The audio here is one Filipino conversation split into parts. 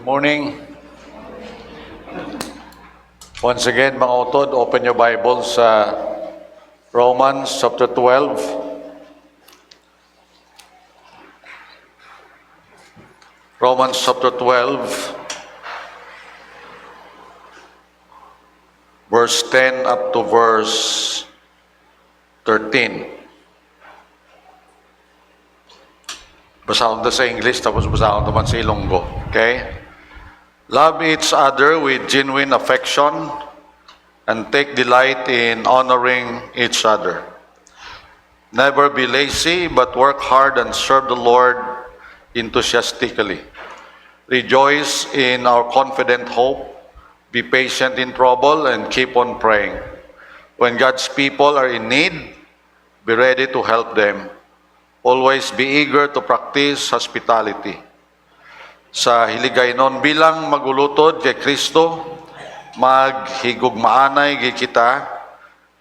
Good morning. Once again, mga utod, open your Bibles sa Romans chapter 12. Romans chapter 12, verse 10 up to verse 13. Basahon sa English, tapos basahon naman sa Ilonggo. Okay? Love each other with genuine affection and take delight in honoring each other. Never be lazy, but work hard and serve the Lord enthusiastically. Rejoice in our confident hope. Be patient in trouble and keep on praying. When God's people are in need, be ready to help them. Always be eager to practice hospitality. Sa hiligaynon bilang magulutod kay Kristo, maghigugmaanay gi kita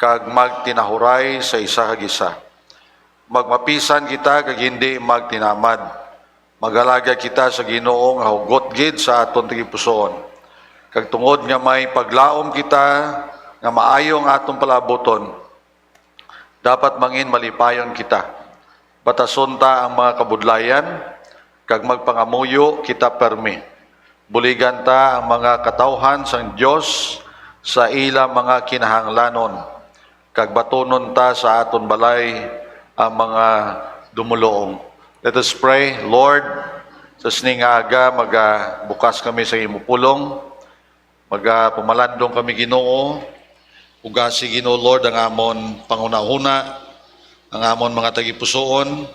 kag magtinahuray sa isa kag isa. Magmapisan kita kag hindi magtinamad. Magalaga kita sa Ginoo nga hugot gid sa aton tigipusoon. Kag tungod nga may paglaom kita nga maayo ang atong palaboton, dapat mangin malipayon kita. Batason ta ang mga kabudlayan, kag magpangamuyo kita permi. Buligan ta ang mga katawhan sang Dios sa ila mga kinahanglanon, kag batunon ta sa aton balay ang mga dumuloong. Let us pray. Lord, sa sining aga bukas kami sa imo pulong, pumalandong kami Ginoo, ugasi Ginoo Lord ang amon pangunahuna, ang amon mga tagipusoon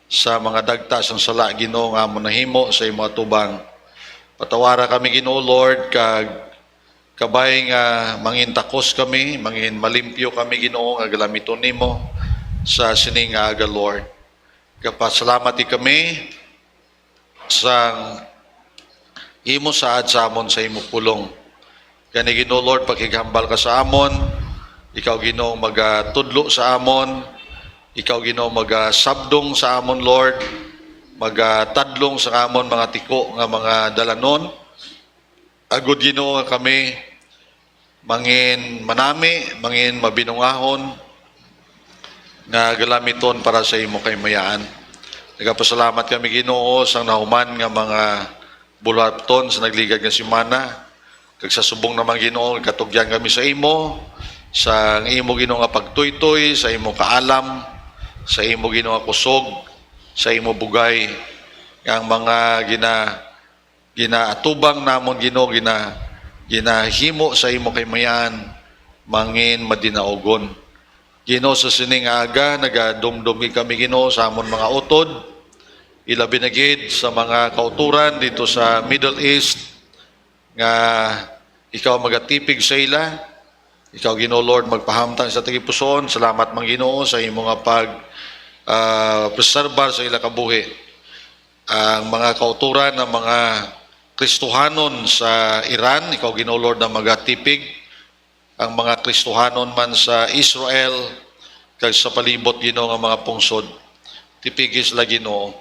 sa mga dagta sang sala Ginoo nga amon nahimo sa imong atubang. Patawara kami Ginoo Lord kag kabay nga mangin takos kami, mangin malimpyo kami Ginoo nga galamiton nimo sa sining nga aga Lord. Kapasalamati kami sang imo saad sa amon sa imo pulong. Kani Ginoo Lord, pakigambal ka sa amon, ikaw Ginoo magatudlo sa amon, ikaw Ginoo magasabdong sa amon Lord, magatadlong sa amon mga tiko nga mga dalanon. Agud Ginoo nga kami mangin manami, mangin mabinungahon nga galamiton para sa imo kaymayaan. Nagapasalamat kami Ginoo sang nahuman nga mga bulaton sa nagligad nga semana. Kag sa subong naman Ginoo katugyan kami sa imo, sa imo Ginoo nga pagtuytoy, sa imo kaalam, sa imo Ginoo nga kusog, sa imo bugay, ang mga ginaatubang namon Ginoo ginahimo sa imo kaymayan mangin madinaogon. Ginoo sa sining aga nagadumdumi kami Ginoo sa amon mga utod, ilabi na gid sa mga kauturan dito sa Middle East nga ikaw magatipig sa ila. Ikaw Ginoo Lord magpahamtang sa tagipusoon. Salamat man Ginoo sa imo nga preserbar sa ila kabuhi. Ang mga kauturan ng mga Kristohanon sa Iran, ikaw Ginoo Lord na magatipig. Ang mga Kristohanon man sa Israel kag sa palibot Ginoo nga mga pungsod, tipigis la Ginoo.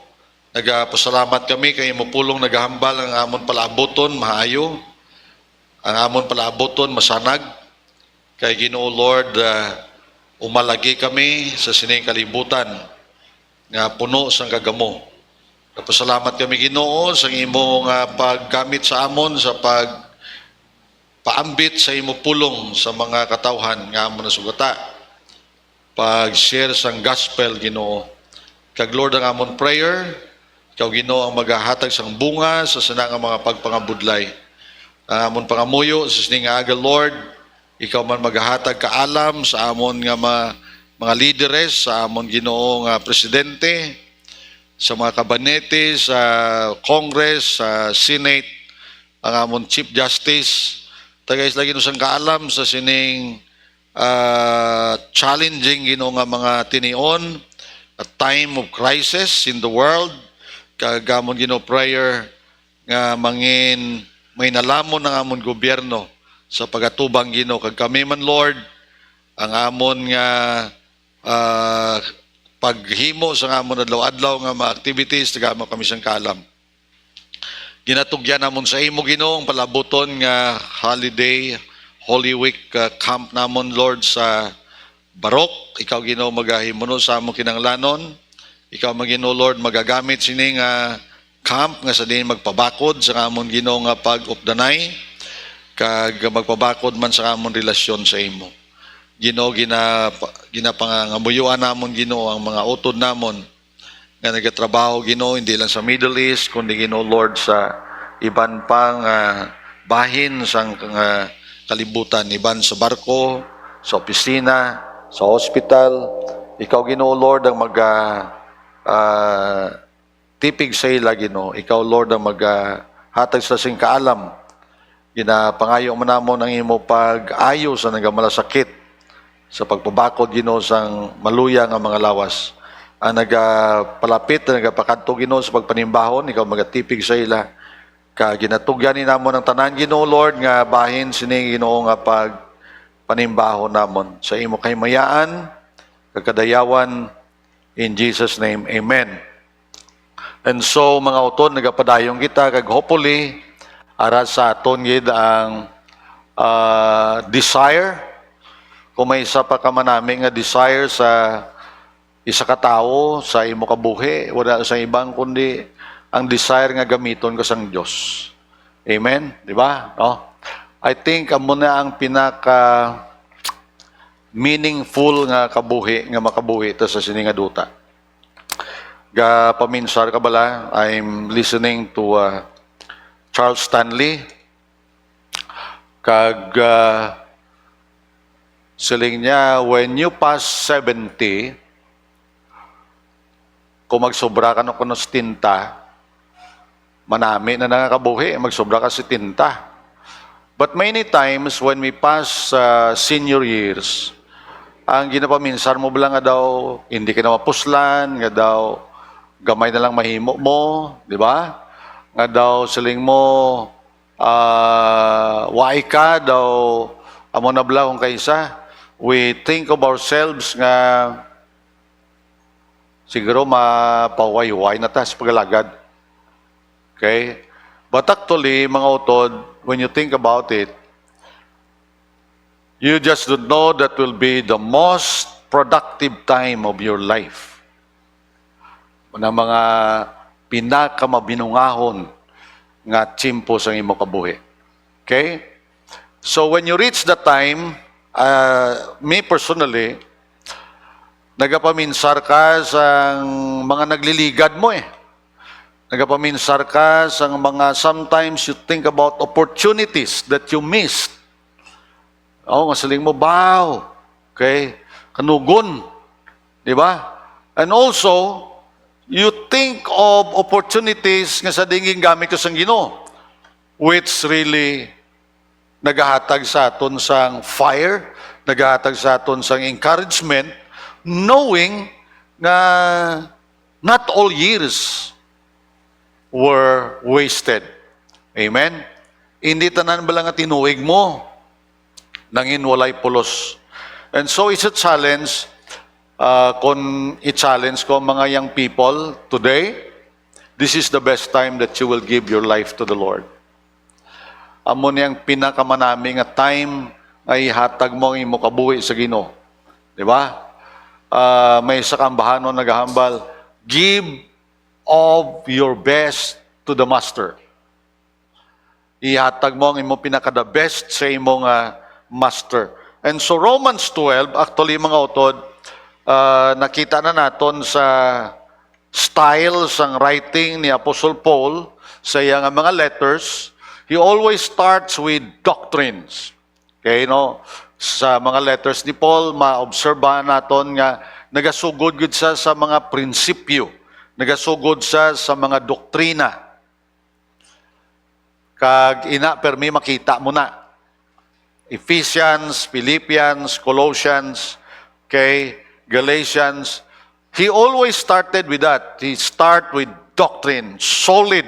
Nagapasalamat kami kay imo pulong nagahambal ang amon palaaboton maayo, ang amon palaaboton masanag. Kay Ginoo Lord, umalagi kami sa sining kalibutan nga puno sang kagamo. Nagapasalamat kami Ginoo sa imong paggamit sa amon sa paambit sa imo pulong sa mga katawhan nga amon nasugata, pag-share sang gospel Ginoo. Kag Lord ang amon prayer, ikaw Ginoo ang maghahatag sang bunga sa sanang mga pagpangabudlay. Ang amon pangamuyo sa sining aga Lord, ikaw man maghahatag kaalam sa amon nga mga lideres, sa amon Ginoo nga presidente, sa mga kabanete, sa Congress, sa Senate, ang amon Chief Justice. Tagays lagi no sang kaalam sa sining challenging Ginoo nga mga tinion, a time of crisis in the world. Kagamon Ginoo prayer nga mangin may nalamon ng amon gobyerno sa pagatubang Ginoo. Kag kami man Lord, ang amon nga paghimo sa amon adlaw-adlaw nga mga activities, tagamo kami sang kalam. Ginatugyan namon sa imo Ginoo ang palabuton nga holiday, Holy Week camp namon Lord sa Barok. Ikaw Ginoo magahimuno sa amo kinanglanon. Ikaw Ginoo Lord magagamit sini nga camp nga sa din magpabakod sa amon Ginoo nga pag-updanay kag magpabakod man sa amon relasyon sa imo. Ginoo ginapangamuyuan namon Ginoo ang mga utod namon nga nagatrabaho Ginoo hindi lang sa Middle East kundi Ginoo Lord sa iban pang bahin sang kalibutan, iban sa barko, sa opisina, sa hospital. Ikaw Ginoo Lord ang tipig sa ila Ginoo. Ikaw Lord ang hatag sa sing kaalam. Ginapangayo man namon ang imo pag-ayo sa nagamalasakit sa pagpabakod Ginoo sang maluya nga mga lawas. Ang nagapalapit, nagapakadto Ginoo sa pagpanimbahon, ikaw magatipig sa ila. Ginatugyan ni namon ang tanan Ginoo Lord nga bahin sini Ginoo nga pagpanimbahon namon sa imo kahimayaan, kagkadayawan, in Jesus name, amen. And so mga utod nagapadayong kita kag hopefully ara sa aton gid ang desire. Kung may isa pa ka manami nga desire sa isa ka tawo sa imo kabuhi, wala sa ibang kundi ang desire nga gamiton ko sang Dios. Amen, di ba? No? I think amo na ang pinaka meaningful nga kabuhi nga makabuhi ta sa sini nga duta. Ga paminsar ka bala, I'm listening to Charles Stanley kag siling niya, when you pass 70, kung magsobra ka no kuno sa tinta, manami na nakakabuhi, magsobra ka sa tinta. But many times, when we pass senior years, ang ginapaminsar mo bala nga daw, hindi ka na mapuslan, nga daw, gamay na lang mahimo mo, di ba? Nga daw, siling mo, waay ka daw, amo na bala kung kaisa. We think of ourselves nga, siguro mapaway-way na ta sa pagalagad. Okay? But actually, mga utod, when you think about it, you just don't know that will be the most productive time of your life. Na mga pinakamabinungahon nga tsimpo sa imo kabuhi. Okay? So when you reach that time, me personally, nagapaminsar ka sa mga nagliligad mo eh. Nagapaminsar ka sa mga sometimes you think about opportunities that you missed. Oh, masaling mo, baw. Okay? Kanugon. Di ba? And also, you think of opportunities nga sa dinging gamit ko sang Ginoo, which really nagahatag sa aton sang fire, nagahatag sa aton sang encouragement, knowing na not all years were wasted. Amen? Hindi tanan bala nga tinuig mo, nangin walay pulos. And so it's a challenge, kung i-challenge ko mga young people today, this is the best time that you will give your life to the Lord. Amo niyang pinakamanami nga time ay hatag mo ang imo kabuhi sa Ginoo. Di ba? May isa kang bahanon nagahambal, give of your best to the Master. Ihatag mo ang imo pinaka-the best sa imong Master. And so Romans 12, actually mga utod, nakita na naton sa style sang writing ni Apostle Paul sa iyang mga letters. He always starts with doctrines. Okay, no? Sa mga letters ni Paul, maobserbahan naton nga nagasugod gud sa mga prinsipyo, nagasugod sa mga doktrina. Kag ina permi makita mo na. Ephesians, Philippians, Colossians, okay, Galatians. He always started with that. He start with doctrine, solid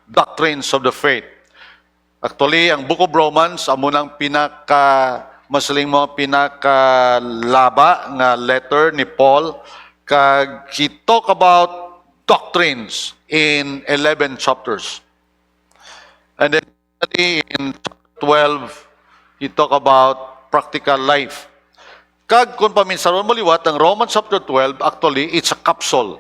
doctrines of the faith. Actually, ang Book of Romans, amo nang masaling mo pinakalaba nga letter ni Paul, kag he talk about doctrines in 11 chapters. And then in 12, he talk about practical life. Kag kung paminsaron mo liwat, ang Romans chapter 12, actually, it's a capsule.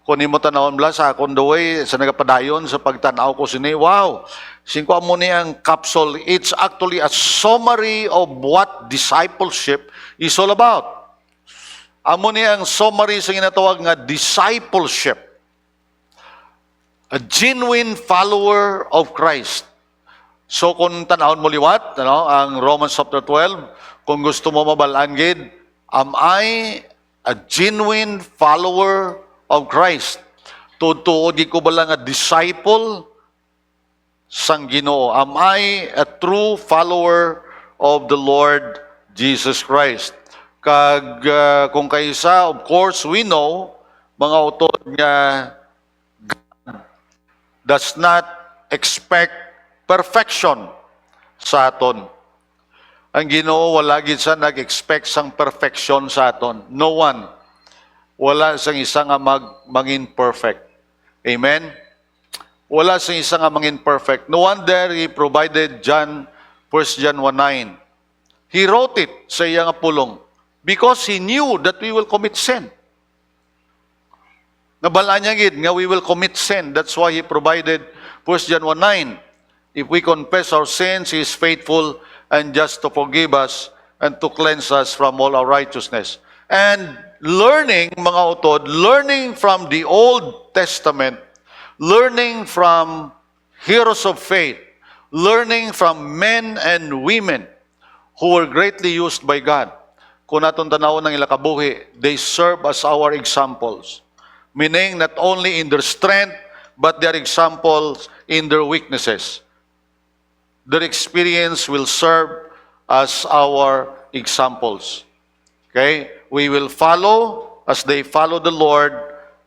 Kung imo tanawon bla sa akong the way, sa nagapadayon sa pagtanaw ko sini, wow, singko mo ni ang capsule. It's actually a summary of what discipleship is all about. Amo ni ang summary sa ginatawag nga discipleship. A genuine follower of Christ. So kung tanahon mo liwat, ang Romans chapter 12, kung gusto mo mabalaan gid, am I a genuine follower of Christ? Tutuod ko ba lang a disciple sang Ginoo? Am I a true follower of the Lord Jesus Christ? Kag kung kaysa, of course, we know, mga utod nga does not expect perfection sa aton. Ang Ginoo wala gid sa nag-expect sang perfection sa aton. No one. Wala sang isa nga mangin perfect. Amen? Wala sang isa nga mangin perfect. No wonder He provided 1 John 1:9. He wrote it sa iya nga pulong because He knew that we will commit sin. Nabalaan niya gid nga we will commit sin. That's why He provided 1 John 1:9. If we confess our sins, He is faithful and just to forgive us and to cleanse us from all our righteousness. And learning, mga utod, learning from the Old Testament, learning from heroes of faith, learning from men and women who were greatly used by God. Kung naton tanawon ng ilakabuhi, they serve as our examples. Meaning not only in their strength, but their examples in their weaknesses. Their experience will serve as our examples. Okay? We will follow as they follow the Lord,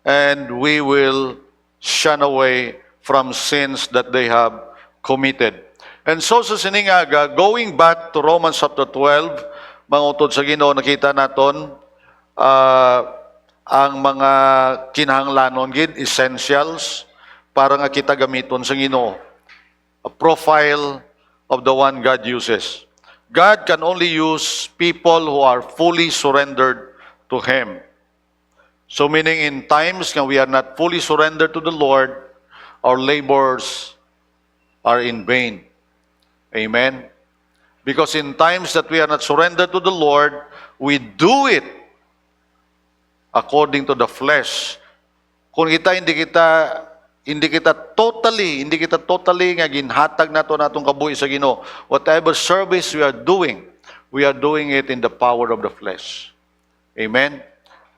and we will shun away from sins that they have committed. And so sa siningaga, going back to Romans chapter 12, mga utod sa Ginoo, nakita naton ang mga kinahanglanon gid, essentials, para nga kita gamiton sa Ginoo. A profile of the one God uses. God can only use people who are fully surrendered to Him. So meaning in times when we are not fully surrendered to the Lord, our labors are in vain. Amen? Because in times that we are not surrendered to the Lord, we do it according to the flesh. Kung hindi kita totally nga ginhatag natong kabuhi sa Ginoo. Whatever service we are doing it in the power of the flesh. Amen?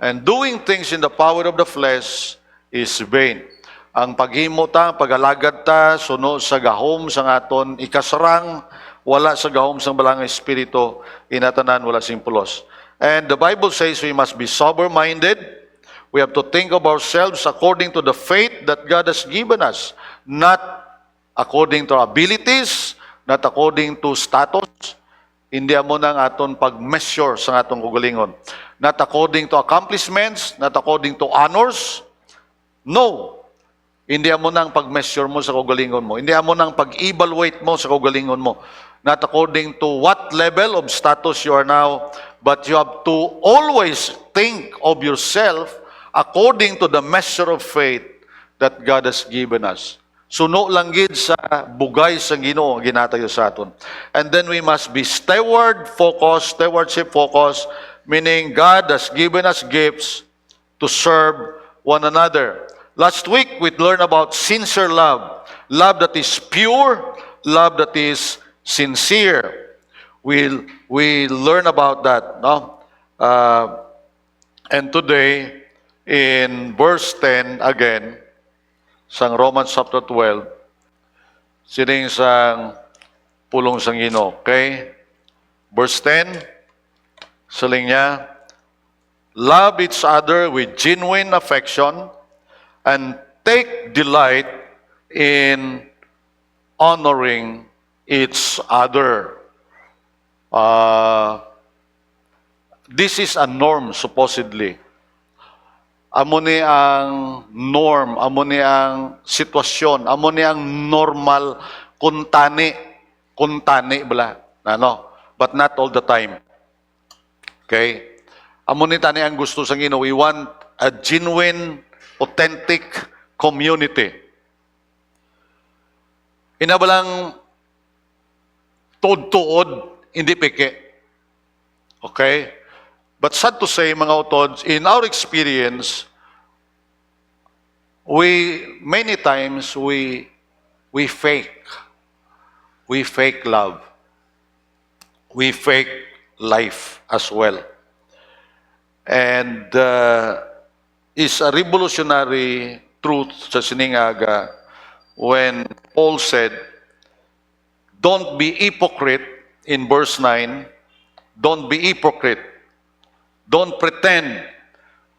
And doing things in the power of the flesh is vain. Ang paghimo ta, pagalagad ta, suno sa gahom sa aton ikasarang, wala sa gahom sang balang espiritu, inatanan wala sing pulos. And the Bible says we must be sober-minded. We have to think of ourselves according to the faith that God has given us, not according to our abilities, not according to status. Hindi mo nang aton pag-measure sa atong kagalingon. Not according to accomplishments, not according to honors. No. Hindi mo nang pag-measure mo sa kagalingon mo. Hindi mo nang pag-evaluate mo sa kagalingon mo. Not according to what level of status you are now, but you have to always think of yourself according to the measure of faith that God has given us. Suno lang gid sa bugay sa Ginoo ginatayo sa aton. And then we must be stewardship focused, meaning God has given us gifts to serve one another. Last week we learned about sincere love, love that is pure, love that is sincere. We learn about that, no? And today, in verse 10 again, sang Romans chapter 12, sining sang pulong sang Ginoo. Okay? Verse 10, saling niya, love each other with genuine affection and take delight in honoring each other. This is a norm, supposedly. Amo ni ang norm, amo ni ang sitwasyon, amo ni ang normal kuntani bala, ano, but not all the time. Okay? Amo ni tani ang gusto sa Ginoo, we want a genuine, authentic community. Inabalang tuod-tuod, hindi peke. Okay? But sad to say, mga utods, in our experience, many times we fake. We fake love. We fake life as well. And is a revolutionary truth sa siningaga when Paul said, don't be hypocrite in verse 9. Don't be hypocrite. Don't pretend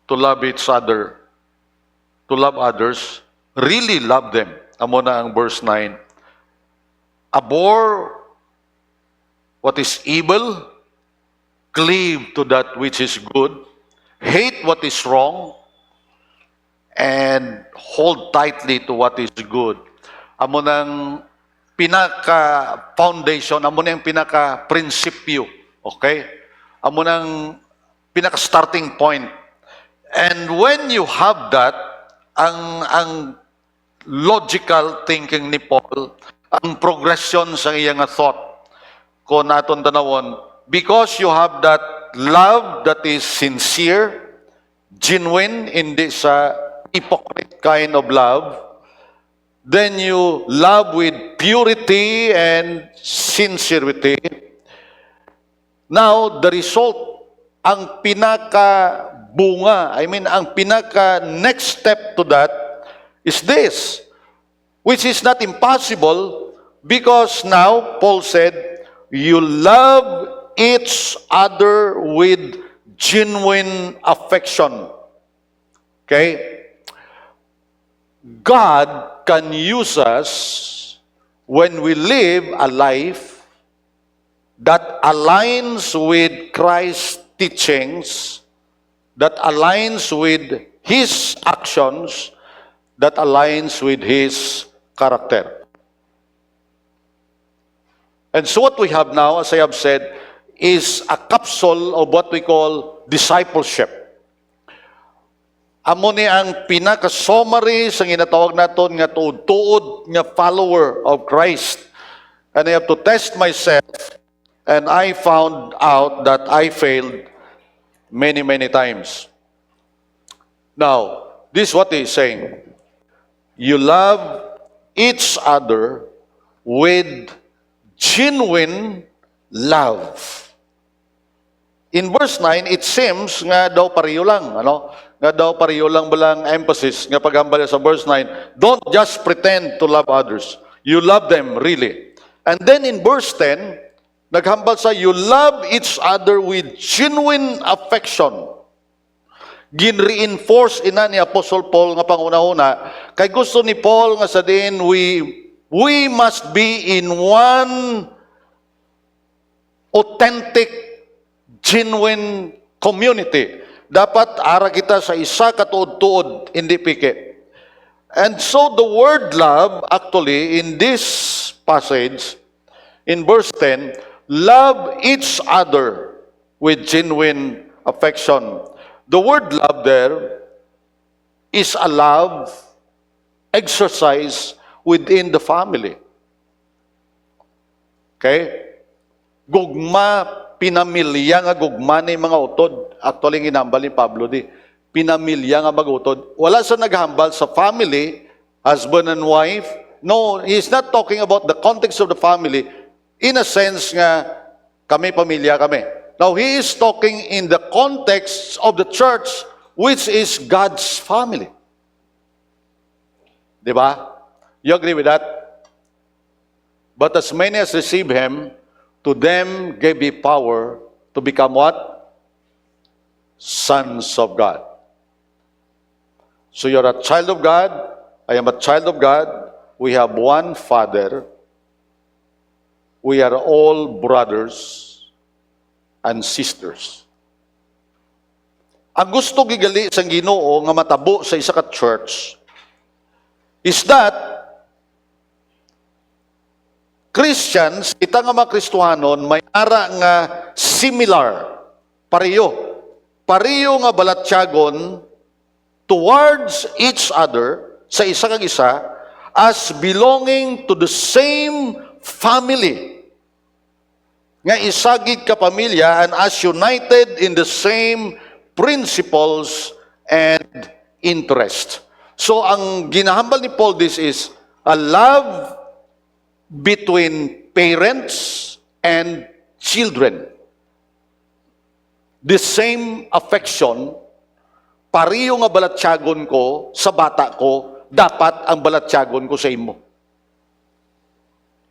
to love each other, to love others. Really love them. Amo na ang verse 9. Abhor what is evil, cleave to that which is good, hate what is wrong, and hold tightly to what is good. Amo nang pinaka-foundation, amo nang pinaka-prinsipyo. Okay? Amo nang pinaka-starting point. And when you have that, ang logical thinking ni Paul, ang progression sa iyang thought, kung naton tanawon, because you have that love that is sincere, genuine, hindi sa hypocrite kind of love, then you love with purity and sincerity. Now, the result, ang pinaka-bunga, ang pinaka-next step to that is this, which is not impossible because now, Paul said, you love each other with genuine affection. Okay? God can use us when we live a life that aligns with Christ's teachings, that aligns with His actions, that aligns with His character. And so what we have now, as I have said, is a capsule of what we call discipleship. Amo ni ang pinaka-summary sa ginatawag naton nga tuod-tuod nga follower of Christ. And I have to test myself, and I found out that I failed many, many times. Now, this is what he's saying. You love each other with genuine love. In verse 9, it seems nga daw pareho lang, ano? Nga daw pareho lang balang emphasis nga paghambal sa verse 9. Don't just pretend to love others. You love them really. And then in verse 10, naghambal sa you love each other with genuine affection. Gin-reinforce ina ni Apostle Paul nga panguna-una kay gusto ni Paul nga sa din we must be in one authentic, genuine community. Dapat ara kita sa isa katuod-tuod, hindi pike. And so the word love, actually, in this passage, in verse 10, love each other with genuine affection. The word love there is a love exercise within the family. Okay? Gugma, pinamilya nga gugma ni mga utod. Actually, ginambal ni Pablo di. Pinamilya nga magutod. Wala sa naghambal sa family, husband and wife. No, he's not talking about the context of the family. In a sense nga, kami pamilya kami. Now, he is talking in the context of the church, which is God's family. Di ba? You agree with that? But as many as receive Him, to them gave He power to become what? Sons of God. So you're a child of God. I am a child of God. We have one Father. We are all brothers and sisters. Ang gusto gigali sa Ginoo nga matabo sa isa ka church is that Christians, kita nga mga Kristohanon, may ara nga similar, pareho nga balatyagon towards each other, sa isa kag isa, as belonging to the same family. Nga isagid ka pamilya and as united in the same principles and interest. So ang ginahambal ni Paul this is a love between parents and children. The same affection, pareho nga balatyagon ko sa bata ko, dapat ang balatyagon ko sa imo.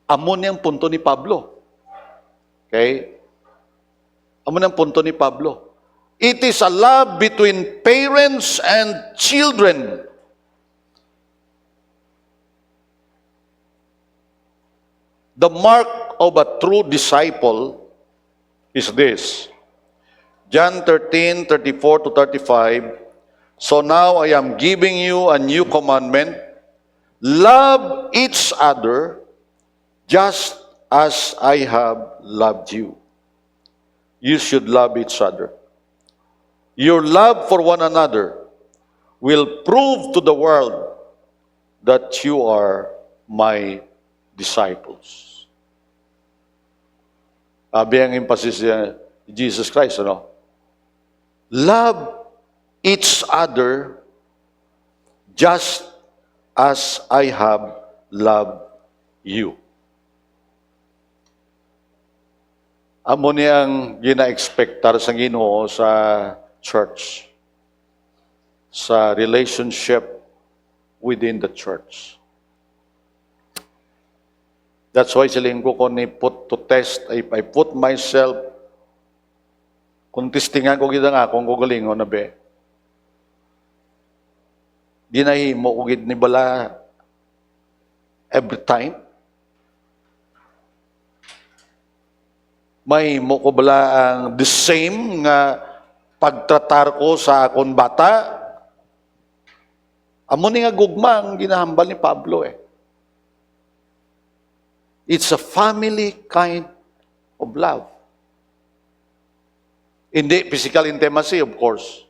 Amo niyang punto ni Pablo. Okay? Amo niyang punto ni Pablo. It is a love between parents and children. The mark of a true disciple is this. John 13:34 to 35. So now I am giving you a new commandment. Love each other just as I have loved you. You should love each other. Your love for one another will prove to the world that you are my disciples. Sabi ang emphasis niya, Jesus Christ, ano? Love each other just as I have loved you. Amo niyang gina-expectar sa Ginoo sa church, sa relationship within the church. That's why siling ko ni put to test, I put myself, kung testingan ko gid nga kung gugalingon na be. Ginahimo ko gid ni bala every time. May mo ko bala ang the same nga pagtratar ko sa akong bata. Amo ni nga gugma ang ginahambal ni Pablo eh. It's a family kind of love. Hindi physical intimacy, of course.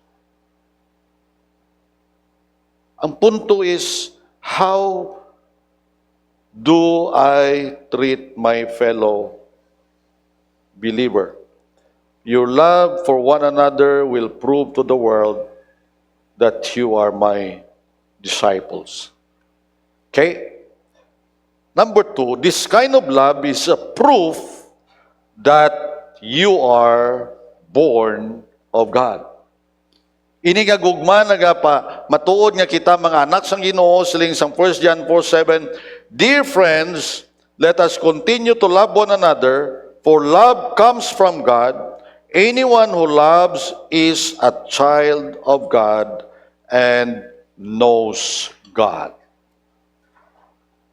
Ang punto is, how do I treat my fellow believer? Your love for one another will prove to the world that you are my disciples. Okay? Number 2, this kind of love is a proof that you are born of God. Ini nga gugma nagapa matuod nga kita mga anak sang Ginoo siling sang 1 John 4:7. Dear friends, let us continue to love one another, for love comes from God. Anyone who loves is a child of God and knows God.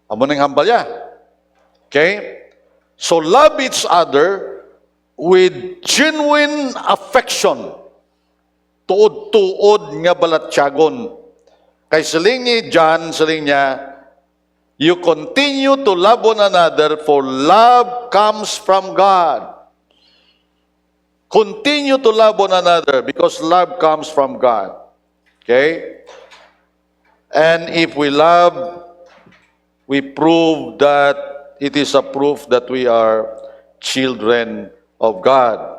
Amo nang hambal ya. Okay? So love each other with genuine affection. Tuod-tuod nga balatyagon. Kay siling ni John, siling niya, you continue to love one another, for love comes from God. Continue to love one another because love comes from God. Okay? And if we love, we prove that it is a proof that we are children of God.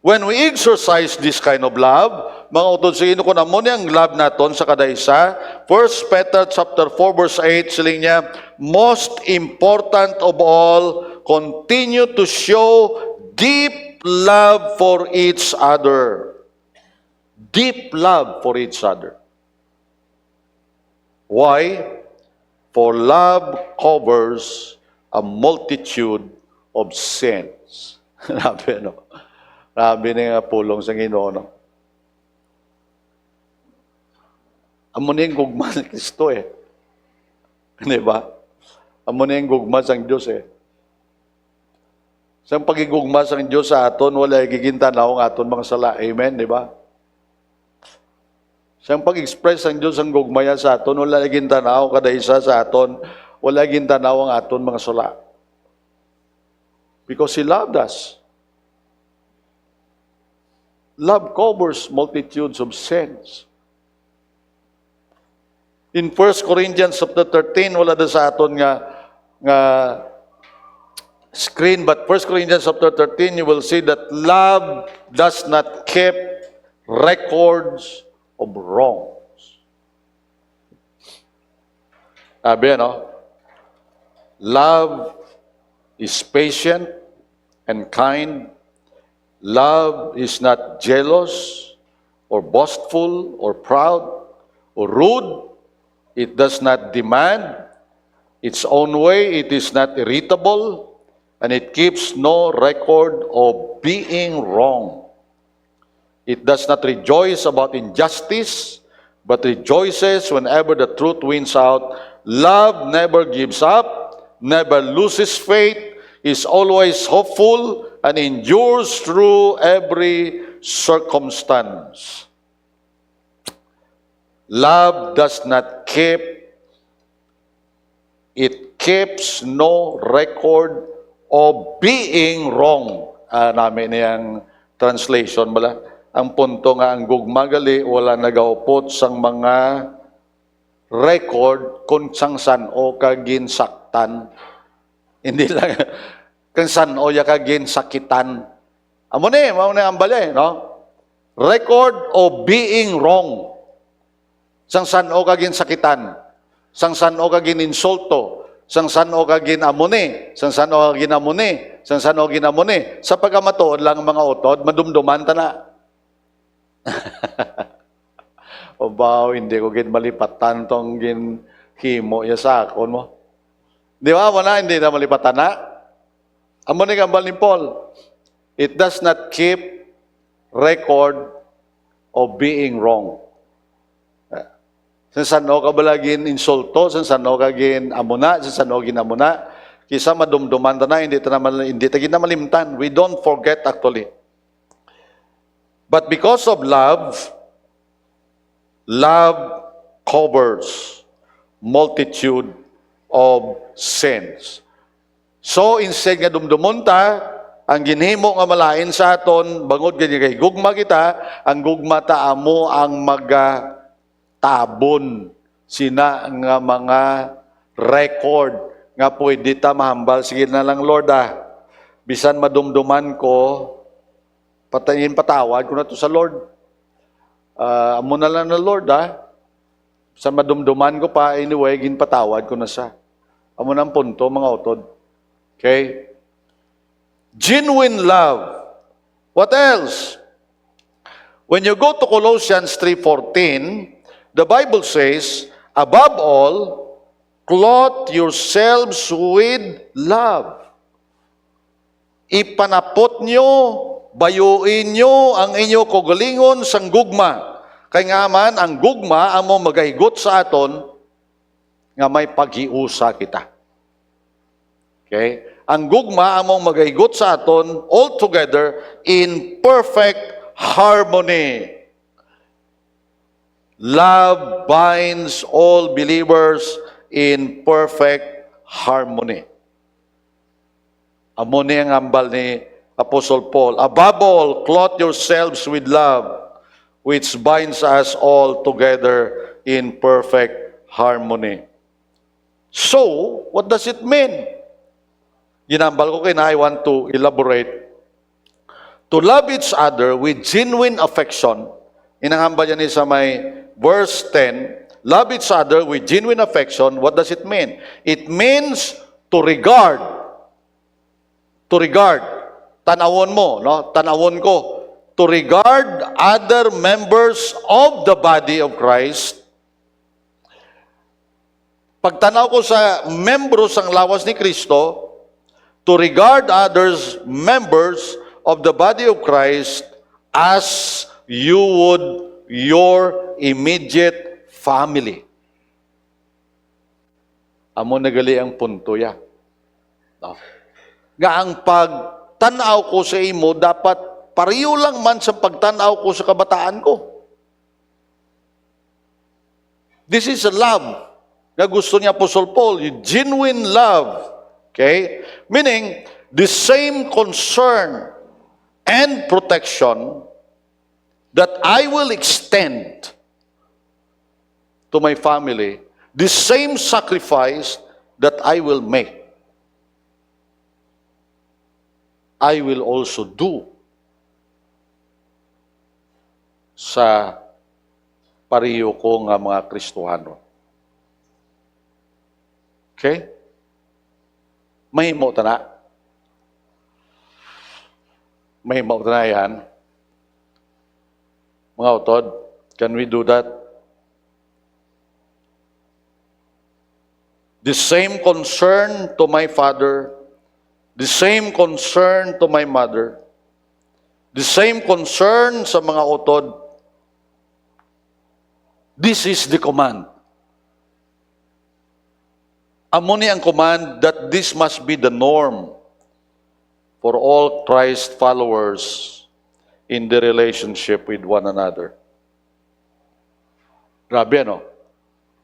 When we exercise this kind of love, mga utod sa Ginoo, kung amo ang love naton sa kadaysa, 1 Peter chapter 4 verse 8, siling niya, most important of all, continue to show deep love for each other. Deep love for each other. Why? For love covers a multitude of sins. Grabe, no? Grabe na nga pulong sa Ginoo, no? Amo na yung gugma ng Kristo eh. Di ba? Amo na yung gugma sa Diyos eh. Sa pagigugma sa Diyos sa aton, wala gigintanaw ang aton mga sala. Amen, di ba? Sa pag-express ang Diyos ang gugmaya sa aton, wala gigintanaw kada isa sa aton, wala gigintanaw ang aton mga sala. because He loved us. Love covers multitudes of sins. In 1 Corinthians chapter 13, wala na sa aton nga screen, but 1 Corinthians chapter 13, you will see that love does not keep records of wrongs. Sabi, love is patient and kind. Love is not jealous or boastful or proud or rude. It does not demand its own way. It is not irritable, and it keeps no record of being wrong. It does not rejoice about injustice, but rejoices whenever the truth wins out. Love never gives up, never loses faith, is always hopeful, and endures through every circumstance. Love does not keep, it keeps no record of being wrong. Namin niyang translation bala. Ang punto nga ang gugmagali, wala nagaupot sang mga record kung sang san-o kaginsaktan. Hindi lang, kung san-o ya kaginsakitan. Amo ni, ang bali, no? Record of being wrong. Sang san-o kaginsakitan. Sang san-o kagininsulto. Sang san-o kaginamuni. Sang san-o kaginamuni. Sang san-o ginamuni. Sa pagkamatuod lang mga utod, madumduman ta na. O ba, hindi ko malipatan tong ginhimo ya sa akon mo. Di ba mo na, hindi na malipatan na? Amo ni kambal ni Paul, it does not keep record of being wrong. Saan ka balagin insulto, saan ka gin amuna, saan ka gin amuna, kisa madumduman na, hindi ta malimtan. We don't forget actually. But because of love, love covers multitude of sins. So, instead nga dumdumon ta, ang ginhimo nga malain sa aton, bangod ganyan kay gugma kita, ang gugma ta amo ang magatabon sina nga mga record nga pwede ta mahambal. Sige na lang, Lord, bisan madumduman ko, patawad ko na to sa Lord. Amo na lang na Lord, Bisan madumduman ko pa, anyway, ginpatawad ko na siya. Amo na ang punto, mga utod. Okay? Genuine love. What else? When you go to Colossians 3:14, the Bible says, above all, clothe yourselves with love. Ipanapot nyo, bayuin nyo ang inyo kogalingon sang gugma. Kay nga man, ang gugma amo magaygot sa aton nga may paghiusa kita. Okay? Ang gugma among magaygot sa aton all together in perfect harmony. Love binds all believers in perfect harmony. Amo ni ang ambal ni Apostle Paul. Above all, clothe yourselves with love, which binds us all together in perfect harmony. So, what does it mean? Ginambal ko I want to elaborate. To love each other with genuine affection. Inangamba niya ni sa may verse 10, love each other with genuine affection. What does it mean? It means to regard. To regard. Tanawon mo, no? Tanawon ko. To regard other members of the body of Christ. Pagtanaw ko sa membro sang lawas ni Kristo, to regard others, members of the body of Christ, as you would your immediate family. Amo nagali ang punto ya. No. Nga ang pagtanaw ko sa imo, dapat pariyo lang man sa pagtanaw ko sa kabataan ko. This is a love na gusto niya Apostle Paul, genuine love. Okay? Meaning, the same concern and protection that I will extend to my family, the same sacrifice that I will make, I will also do sa pariyo ko nga mga Kristohano. Okay? Mahimo ta na. Mahimo ta na yan. Mga utod, can we do that? The same concern to my father, the same concern to my mother, the same concern sa mga utod. This is the command. Amo ni ang command that this must be the norm for all Christ followers in the relationship with one another. Grabe, ano?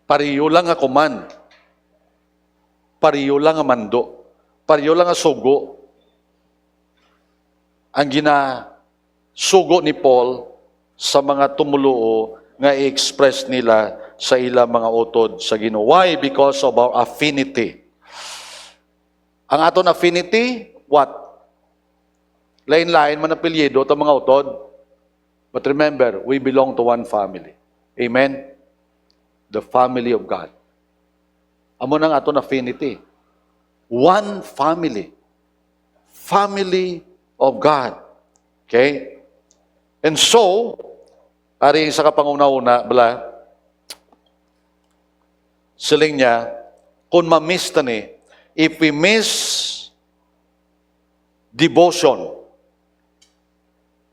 Pariyo lang nga command. Pariyo lang nga mando. Pariyo lang nga sugo. Ang ginasugo ni Paul sa mga tumuluo nga i-express nila sa ilang mga utod sa Ginoo. Why? Because of our affinity. Ang aton affinity, what? Lain-lain man apelyido ta mga utod. But remember, we belong to one family. Amen? The family of God. Amo nang aton affinity. One family. Family of God. Okay? And so, ari sa kapanguna-una, bala, siling niya, kung ma-miss ta ni, if we miss devotion,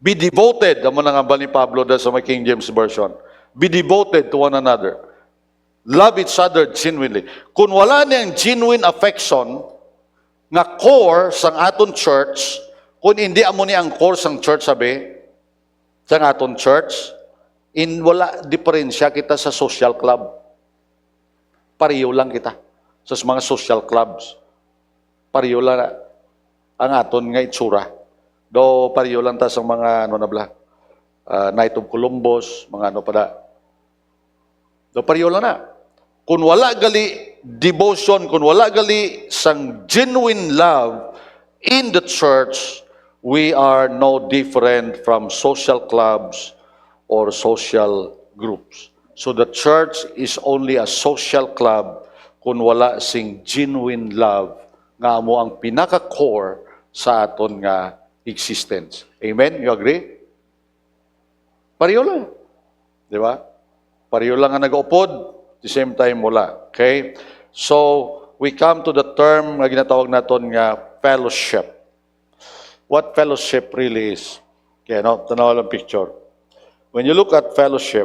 be devoted, amo na nga ba ni Pablo da sa may King James Version, be devoted to one another. Love each other genuinely. Kung wala niyang genuine affection, nga core sang aton church, kung hindi amo ni ang core sang church, sabi, sang aton church, wala diferensya kita sa social club. Pariyo lang kita sa mga social clubs. Pariyo lang ang aton nga itsura. Do pariyo lang ta sa mga ano na bla, Night of Columbus, mga ano pa da. Do pariyo lang na. Kung wala gali devotion, kung wala gali sang genuine love in the church, we are no different from social clubs or social groups. So the church is only a social club kung wala sing genuine love nga amo ang pinaka-core sa aton nga existence. Amen? You agree? Pariyo lang. Di ba? Pariyo lang nga nag-upod, the same time wala. Okay? So, we come to the term nga ginatawag naton nga fellowship. What fellowship really is? Okay, no? Tanaw lang picture. When you look at fellowship,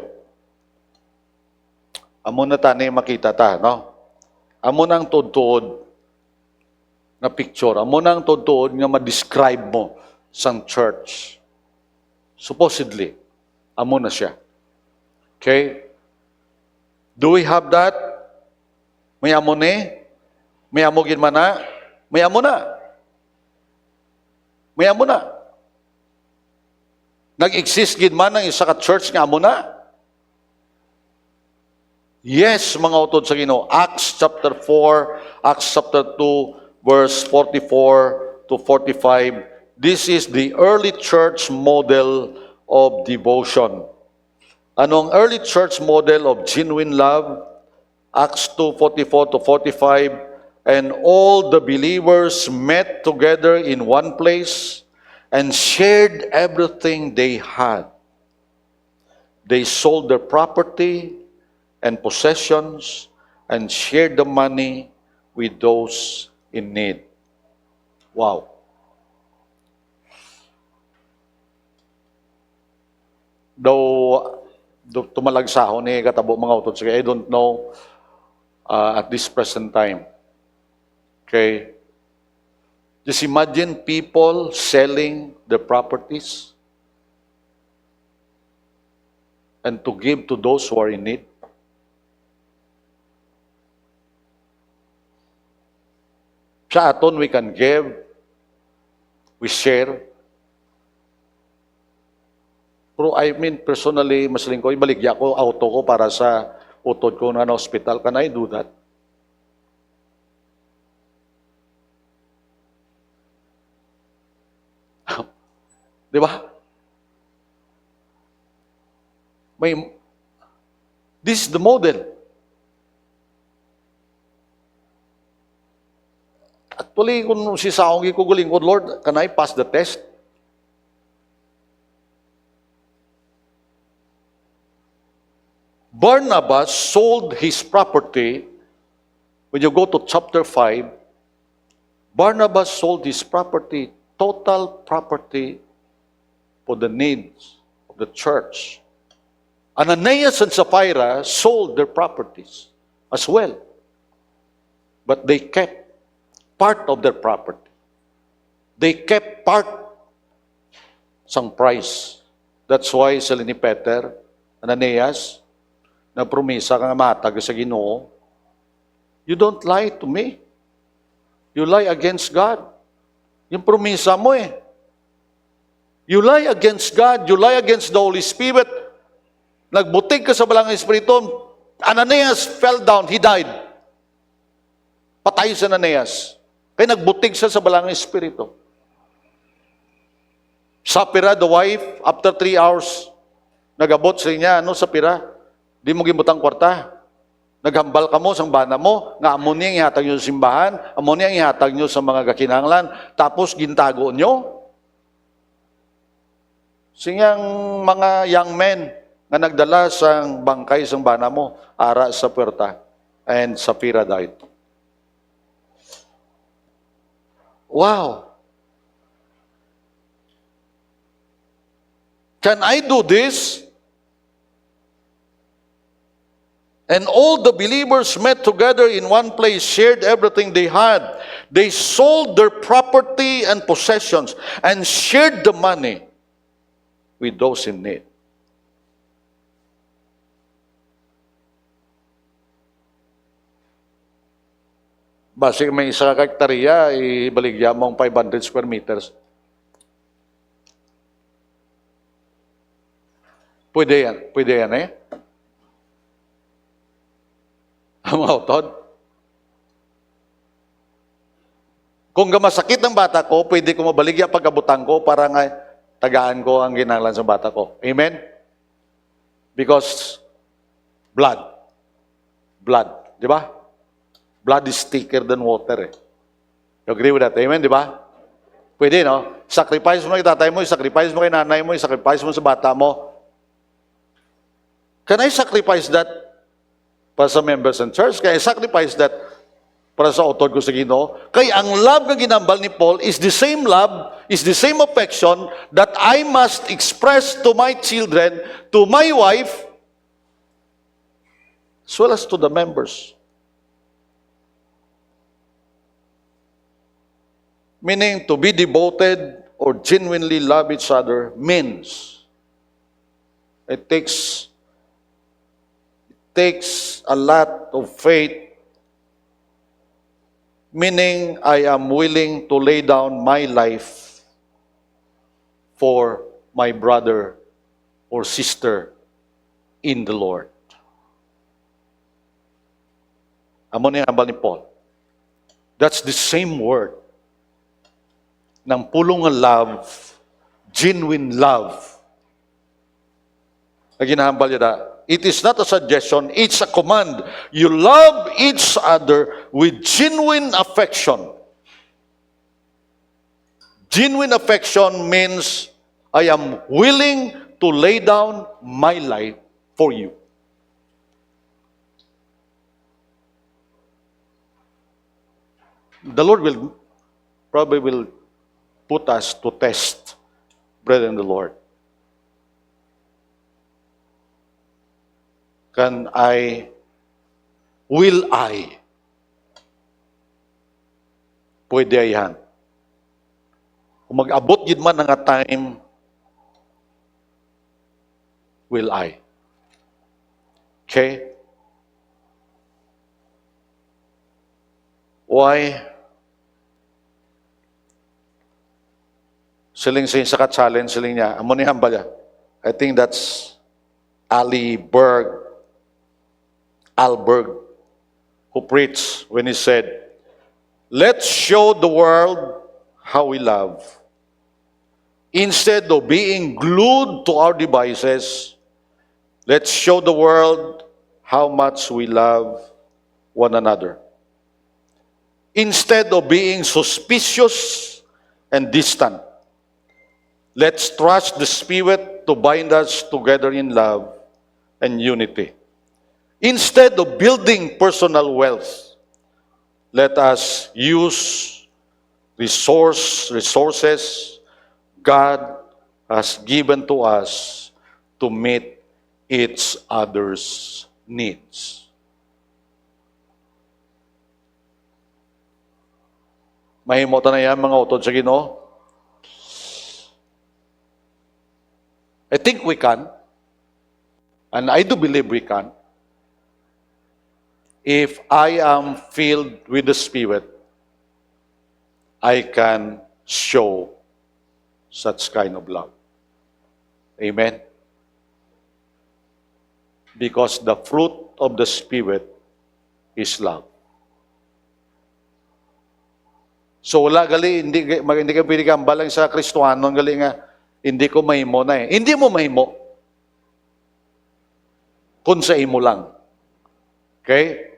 amo na tani makita ta, no? Amo nang tudtuod na picture. Amo nang tudtuod nga ma-describe mo sang church. Supposedly, amo na siya. Okay? Do we have that? May amo ni? May amo gin man na? May amo na. May amo na. Nag-exist gid man ang isa ka church nga amo na? Yes, mga utod sa Ginoo. Acts chapter 4, Acts chapter 2, verse 44 to 45. This is the early church model of devotion. Anong early church model of genuine love? Acts 2:44 to 45. And all the believers met together in one place and shared everything they had. They sold their property and possessions, and shared the money with those in need. Wow. Though tumalagsahon ni katabo mga utod, I don't know at this present time. Okay? Just imagine people selling their properties and to give to those who are in need. Sa aton, we can give We share. Pero I mean, personally, masaling ko, ibaligya ko, auto ko para sa utod ko na hospital. Can I do that? Di ba? This is the model. Actually, kung si Saong ikuguling ko, Lord, can I pass the test? Barnabas sold his property. When you go to chapter 5, Barnabas sold his property, total property, for the needs of the church. Ananias and Sapphira sold their properties as well. But they kept part of their property. They kept part sang price. That's why sila ni Peter, Ananias, nagpromisa ka nga matag sa Ginoo, you don't lie to me. You lie against God. Yung promisa mo eh. You lie against God. You lie against the Holy Spirit. Nagbutig ka sa balang Espiritu. Ananias fell down. He died. Patay si Ananias. Kaya nagbutig siya sa balang Espiritu. Sapphira, the wife, after 3 hours, nagabot sa niya, Sapphira? Di mo gimutang kwarta. Naghambal ka mo sang bana mo, nga amo niyang ihatag nyo sa simbahan, amo niyang ihatag nyo sa mga kakinanglan, tapos gintago nyo. Siyang mga young men nga nagdala sang bangkay sang bana mo, ara sa puerta, and Sapphira died. Wow! Can I do this? And all the believers met together in one place, shared everything they had. They sold their property and possessions and shared the money with those in need. Basi may isa ka hektarya, ibaligya mo ang 500 square meters. Pwede yan eh. Ang utod. Kung masakit ang bata ko, pwede ko mabaligya pagkabutan ko para nga tagaan ko ang ginanglan sa bata ko. Amen? Because blood. Blood. Di ba? Blood is thicker than water eh. You agree with that? Amen? Di ba? Pwede, no? Sacrifice mo kay tatay mo, sacrifice mo kay nanay mo, sacrifice mo sa bata mo. Can I sacrifice that para sa members and church? Can I sacrifice that para sa author ko sa Ginoo? Kaya ang love na ginambal ni Paul is the same love, is the same affection that I must express to my children, to my wife, as well as to the members. Meaning, to be devoted or genuinely love each other means it takes a lot of faith, meaning I am willing to lay down my life for my brother or sister in the Lord. Amo ni ambal ni Paul. That's the same word ng pulong nga love, genuine love. Na ginahambal niya da. It is not a suggestion, it's a command. You love each other with genuine affection. Genuine affection means I am willing to lay down my life for you. The Lord probably will put us to test, brethren, the Lord. Will I? Pwede yan. Kung mag-abot yun man nga time, will I? Okay? Why? Siling sa ka-challenge, siling niya, amo ni hambal niya. I think that's Alberg, who preached when he said, let's show the world how we love. Instead of being glued to our devices, let's show the world how much we love one another. Instead of being suspicious and distant, let's trust the Spirit to bind us together in love and unity. Instead of building personal wealth, let us use resources God has given to us to meet each other's needs. Mahimo ta na yan, mga utod sa Ginoo. I think we can, and I do believe we can, if I am filled with the Spirit, I can show such kind of love. Amen? Because the fruit of the Spirit is love. So wala gali, hindi ka pwede kang balang sa Kristohanon, gali nga, hindi ko mahimo na eh. Hindi mo mahimo. Kung sa imo lang. Okay?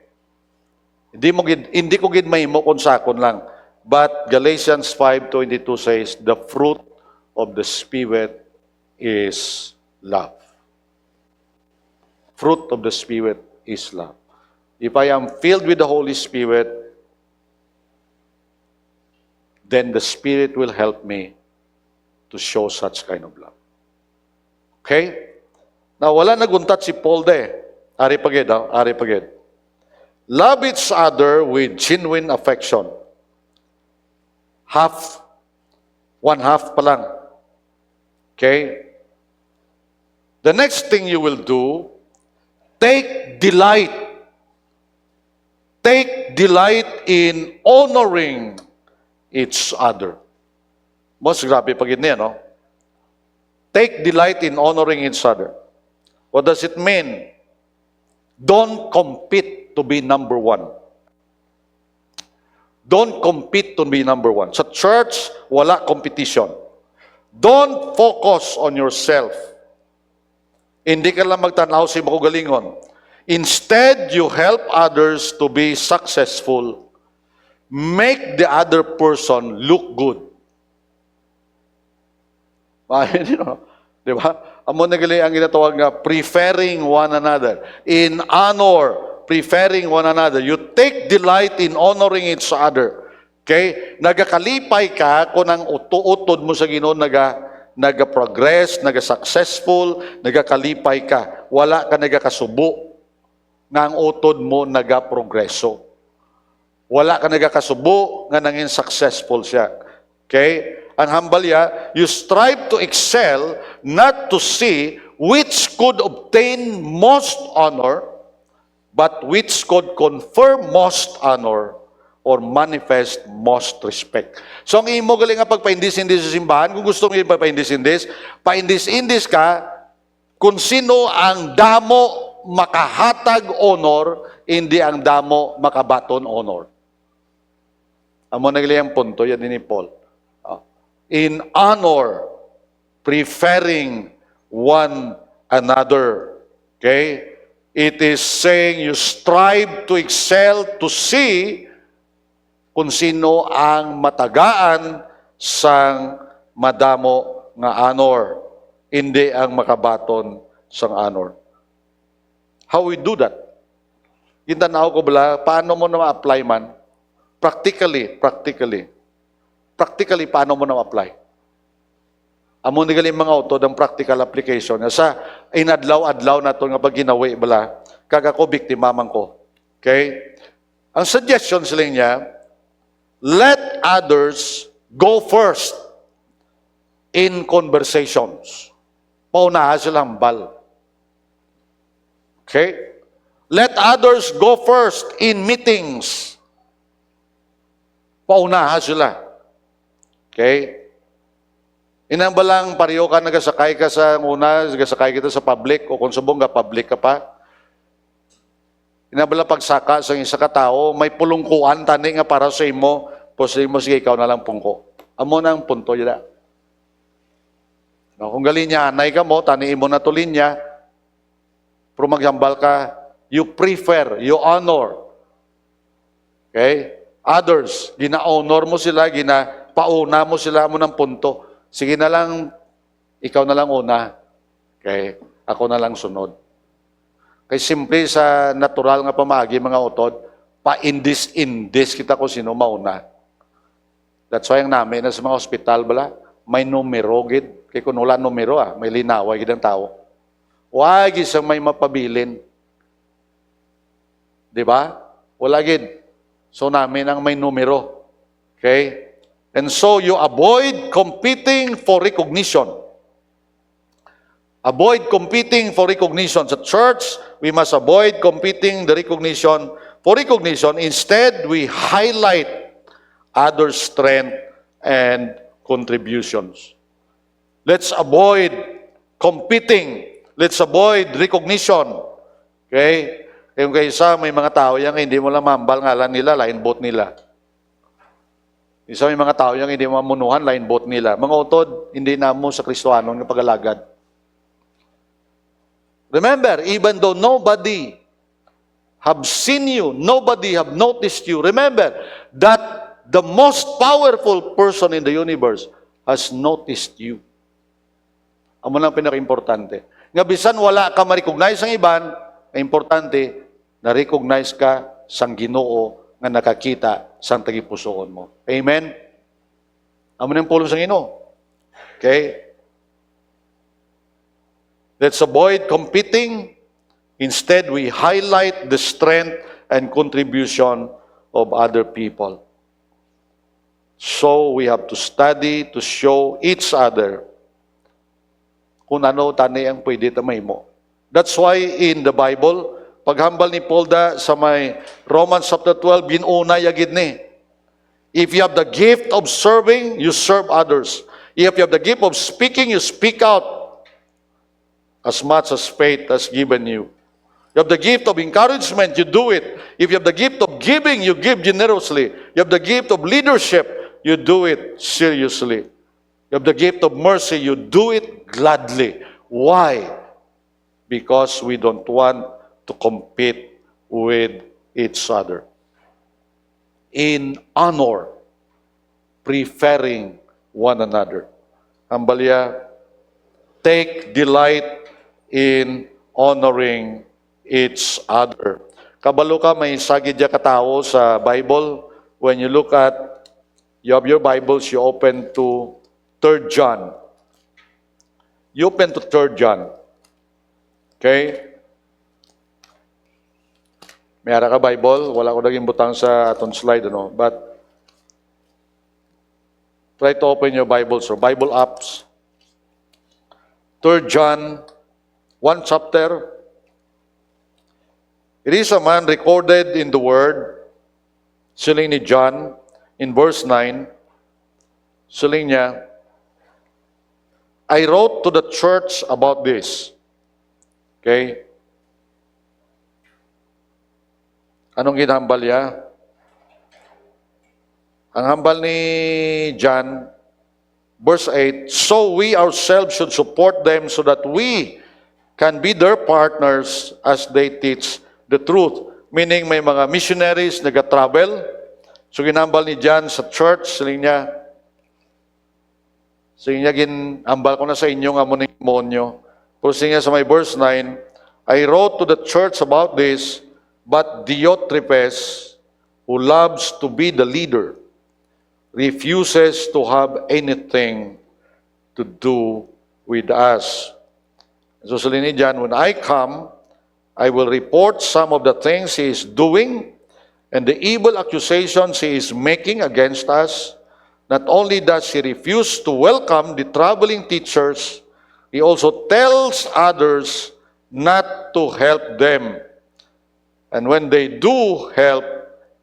Hindi ko gid mahimo kung sa akon lang. But Galatians 5:22 says, the fruit of the Spirit is love. Fruit of the Spirit is love. If I am filled with the Holy Spirit, then the Spirit will help me to show such kind of love. Okay? Now, wala naguntat si Paul de. Ari pagid. Love each other with genuine affection. One half pa lang. Okay? The next thing you will do, take delight in honoring each other. Mas grabe pagid niya, no? Take delight in honoring each other. What does it mean? Don't compete to be number one. Don't compete to be number one. Sa church, wala competition. Don't focus on yourself. Hindi ka lang magtanaw si makugalingon. Instead, you help others to be successful. Make the other person look good. Di ba? Amo na gali ang ginatawag nga, preferring one another. In honor, preferring one another. You take delight in honoring each other. Okay? Nagakalipay ka kung ang utuutod mo sa Ginoo naga-progress, naga-successful, nagakalipay ka. Wala ka nagakasubo nga ang utod mo naga-progreso. Wala ka nagakasubo nga nangin successful siya. Okay? Ang hambalya, you strive to excel, not to see which could obtain most honor, but which could confer most honor or manifest most respect. So ang imo gali nga pagpaindis-indis sa simbahan, kung gusto mo pagpaindis-indis, paindis-indis ka kung sino ang damo makahatag honor, hindi ang damo makabaton honor. Amo na gali ang punto, yan din ni Paul. In honor, preferring one another. Okay? It is saying you strive to excel, to see kung sino ang matagaan sang madamo nga honor, hindi ang makabaton sang honor. How we do that? Gintanaw ko bala, paano mo na ma-apply man? Practically, paano mo na-apply? Amo ni galing mga auto ng practical application. Sa inadlaw-adlaw na ito nga pag ginawi, bala, kaga ko, biktima man ko. Okay? Ang suggestion sila niya, let others go first in conversations. Paunahan silang bal. Okay? Let others go first in meetings. Paunahan sila. Okay? Inambalang pariyo ka, nagasakay ka sa una, nagasakay kita sa public, o kung subong nga public ka pa. Inabala pagsaka sa isa ka tao, may pulungkuan, tani nga para sa imo, sige, ikaw na lang pungko. Amo na ang punto yun. No, kung galing anay ka mo, tani mo na to linya, pero maghambal ka, you prefer, you honor. Okay? Others, gina-honor mo sila, gina-pauna mo sila mo ng punto. Sige na lang, ikaw na lang una. Okay? Ako na lang sunod. Kaya simple sa natural nga pamagi, mga utod, pa-indis-indis kita kung sino mauna. That's why ang namin na sa mga hospital, bala, may numero, gid. Kaya kung wala numero, may linaway, gid ang tao. Wag isang may mapabilin. Di ba? Wala gid. So namin ang may numero. Okay? And so you avoid competing for recognition. Avoid competing for recognition. Sa church, we must avoid competing the recognition for recognition. Instead, we highlight others' strength and contributions. Let's avoid competing. Let's avoid recognition. Okay? Yung kaysa may mga tao yang hindi mo lang mambal ngalan nila, lain bot nila. Isa may mga tao yang hindi mo mamunuhan, lain bot nila. Mga utod, hindi na mo sa Kristohanon ng pagalagad. Remember, even though nobody have seen you, nobody have noticed you, remember that the most powerful person in the universe has noticed you. Amo lang pinaka-importante. Nga bisan wala ka ma-recognize ang iban, ang importante, na-recognize ka sang Ginoo nga nakakita sang tagipusoon mo. Amen? Amo nang pulong sang Ginoo. Okay? Let's avoid competing. Instead, we highlight the strength and contribution of other people. So, we have to study to show each other kung ano tani ang pwede tamay mo. That's why in the Bible, paghambal ni Paul sa may Romans chapter 12, ginuna yagid ni. If you have the gift of serving, you serve others. If you have the gift of speaking, you speak out as much as faith has given you. You have the gift of encouragement, you do it. If you have the gift of giving, you give generously. You have the gift of leadership, you do it seriously. You have the gift of mercy, you do it gladly. Why? Because we don't want to compete with each other. In honor, preferring one another. Ambalya, take delight in honoring each other. Kabalo ka, may sagid ya katao sa Bible. When you look at, you have your Bibles, you open to 3 John. You open to 3 John. Okay? May ara ka Bible, wala ko naging butang sa aton slide, ano? But try to open your Bibles or Bible apps. 3 John, 1 chapter. It is a man recorded in the Word, siling ni John, in verse 9, siling niya, I wrote to the church about this. Okay? Anong ginhambal niya? Ang hambal ni John, verse 8, so we ourselves should support them so that we can be their partners as they teach the truth. Meaning may mga missionaries nag-travel. So ginhambal ni John sa church, siling niya, ginhambal ko na sa inyo nga muna yung monyo. Pero siling niya sa may verse 9, I wrote to the church about this, but Diotrephes, who loves to be the leader, refuses to have anything to do with us. So sabi ni John, when I come, I will report some of the things he is doing and the evil accusations he is making against us. Not only does he refuse to welcome the traveling teachers, he also tells others not to help them. And when they do help,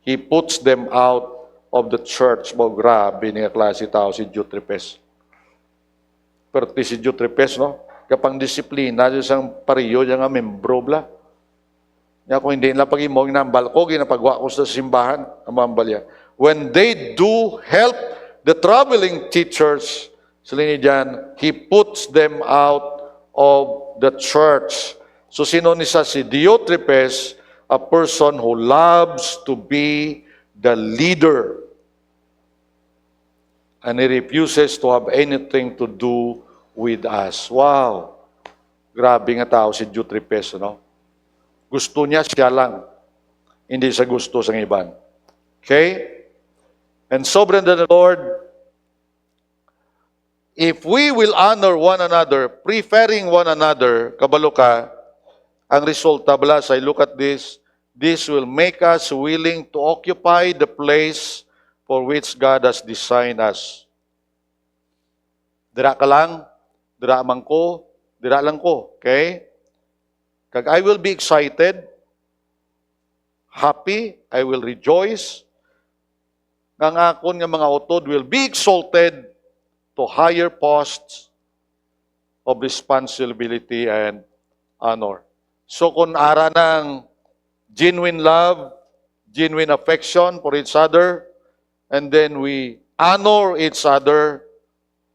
he puts them out of the church. Grabe niya klase tao si Diotrephes. perti si Jutripes, no? Kapang disiplina, isang pariyo, yung nga membro, bla. Nga kung hindi nila pag-imong, nambal ko, ginapagwa ko sa simbahan, ang mambalya. When they do help the traveling teachers, sila ni Jan, he puts them out of the church. So sino nisa si Diotrepes, a person who loves to be the leader. And he refuses to have anything to do with us. Wow! Grabe nga tao si Diotrepes, no? Gusto niya siya lang. Hindi sa gusto sa iban. Okay? And sovereign the Lord, if we will honor one another, preferring one another, kabalo ka, ang resulta, as I look at this will make us willing to occupy the place for which God has designed us. Dira ka lang, dira man ko, dira lang ko. Okay? Kag I will be excited, happy, I will rejoice, ng akon nga mga utod will be exalted to higher posts of responsibility and honor. So kung ara ng genuine love, genuine affection for each other, and then we honor each other,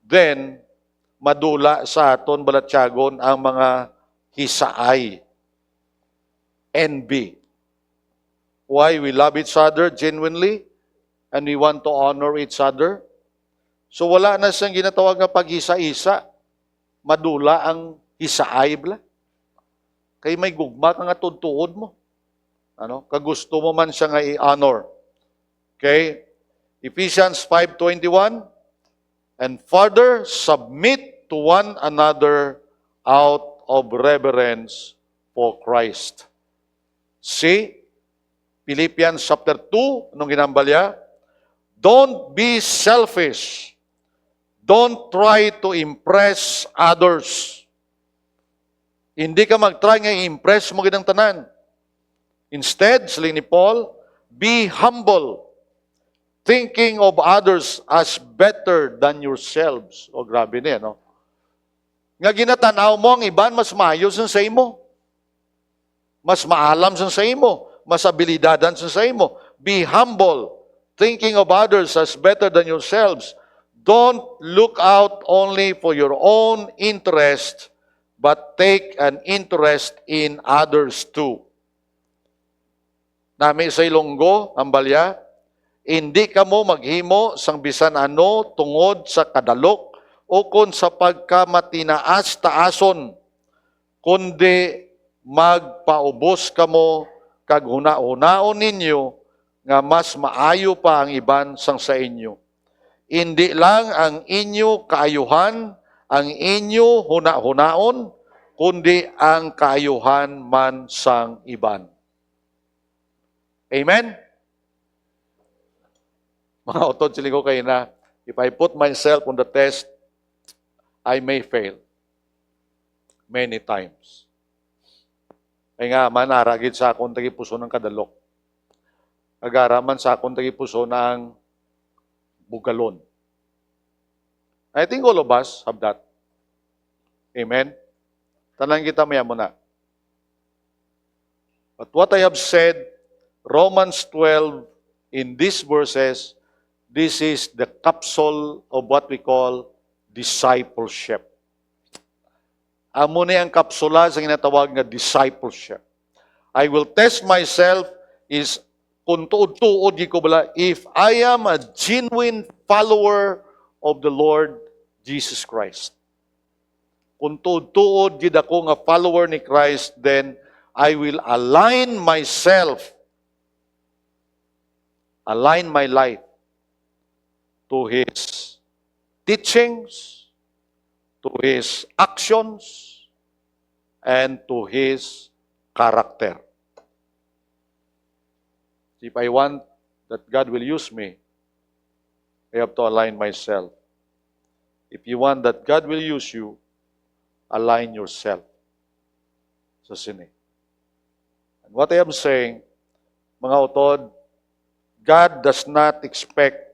then madula sa aton balatyagon ang mga hisaay, envy. Why? We love each other genuinely, and we want to honor each other. So wala na siyang ginatawag na paghisa-isa. Madula ang hisaay bla. Kay may gugma ka nga tudtuod mo. Ano? Kagusto mo man siya nga i-honor. Okay? Ephesians 5:21, and further, submit to one another out of reverence for Christ. See? Philippians chapter 2, anong ginambalya? Don't be selfish. Don't try to impress others. Hindi ka mag-try nga i-impress mo ginang tanan. Instead, saling ni Paul, be humble, thinking of others as better than yourselves. O grabe niya, no? Nga ginatanaw mo ang iban, mas maayos sa imo. Mas maalam sa imo. Mas abilidadan sa imo. Be humble, thinking of others as better than yourselves. Don't look out only for your own interest, but take an interest in others too. Nami sa Ilonggo, ang balya, hindi ka mo maghimo sang bisan ano tungod sa kadalok o kon sa pagkamatinaas-taason, kundi magpaubos ka mo kag huna-hunaon ninyo nga mas maayo pa ang iban sang sa inyo. Hindi lang ang inyo kaayuhan, ang inyo huna-hunaon, kundi ang kaayuhan man sang iban. Amen? Mga utod sila ko kayo na, if I put myself on the test, I may fail many times. Ay nga, manaragid sa akong tagipuso ng kadalok. Agaraman sa akong tagipuso ng bugalon. I think all of us have that. Amen? Tanan kita maya muna. But what I have said, Romans 12, in these verses, this is the capsule of what we call discipleship. Amo ni ang kapsula sa ginatawag nga discipleship. I will test myself is kung tuod-tuod ko bala, if I am a genuine follower of the Lord Jesus Christ. Kung tuod-tuod gid ako nga follower ni Christ, then I will align myself, align my life to His teachings, to His actions, and to His character. If I want that God will use me, I have to align myself. If you want that God will use you, align yourself sa sini. And what I am saying, mga utod, God does not expect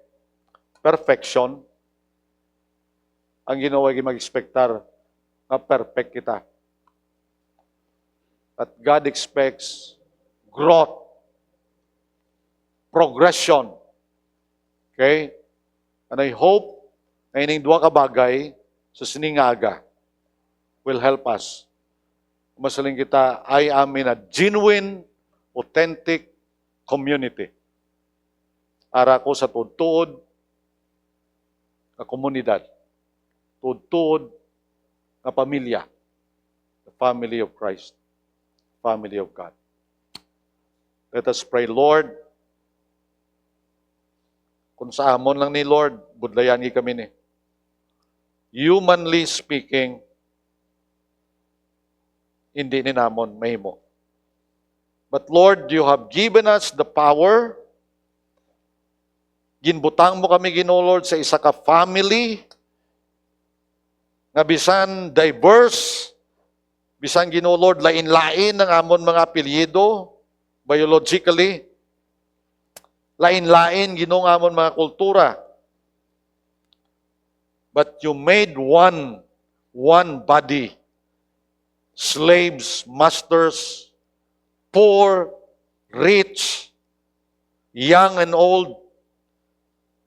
perfection. ang Ginoo ay mag-expectar nga perfect kita. But God expects growth, progression. Okay? And I hope na ining duha ka bagay sa siningaga will help us. Masaling kita, I am in a genuine, authentic community. Ara ko sa tuod-tuod na komunidad. Tuod-tuod na pamilya. The family of Christ. Family of God. Let us pray, Lord. Kung sa amon lang ni Lord, budlayan kami ni. Humanly speaking, hindi ni namon mahimo. But Lord, you have given us the power. Ginbutang mo kami, Ginoo Lord, sa isa ka family nga bisan diverse, bisan Ginoo Lord, lain-lain ang amon mga apelyido, biologically, lain-lain Ginoo ang amon mga kultura. But you made one body, slaves, masters, poor, rich, young and old.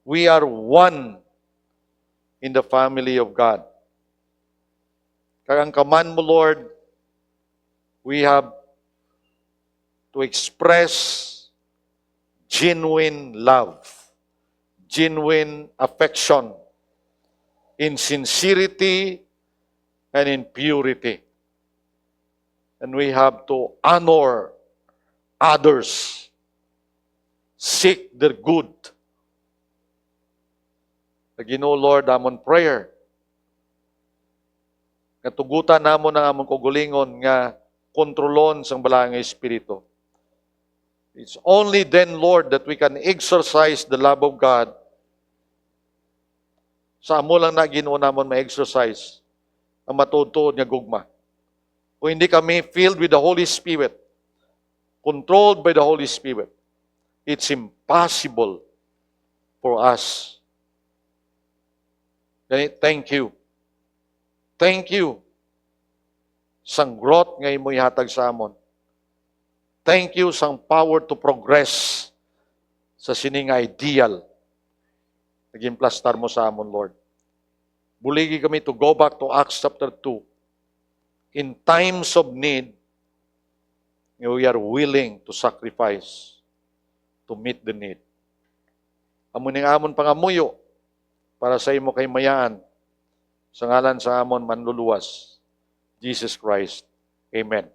We are one in the family of God. Kaya ang kaman mo, Lord, we have to express genuine love, genuine affection, in sincerity and in purity. And we have to honor others, seek their good. Ginoo Lord, amon prayer, nga tugutan namon ang amon kugulingon nga kontrolon sang balaang Espiritu. It's only then, Lord, that we can exercise the love of God. Sa amo lang na Ginoo namon ma-exercise ang matuod nga gugma. Kung hindi kami filled with the Holy Spirit, controlled by the Holy Spirit, it's impossible for us. Thank you. Thank you sang growth nga imo ihatag sa amon. Thank you sang power to progress sa sining ideal. Nag-implastar mo sa amon, Lord. Buligi kami to go back to Acts chapter 2. In times of need, we are willing to sacrifice to meet the need. Amuning amon pangamuyo para sa imo kay mayaan sa ngalan sa amon manluluwas, Jesus Christ. Amen.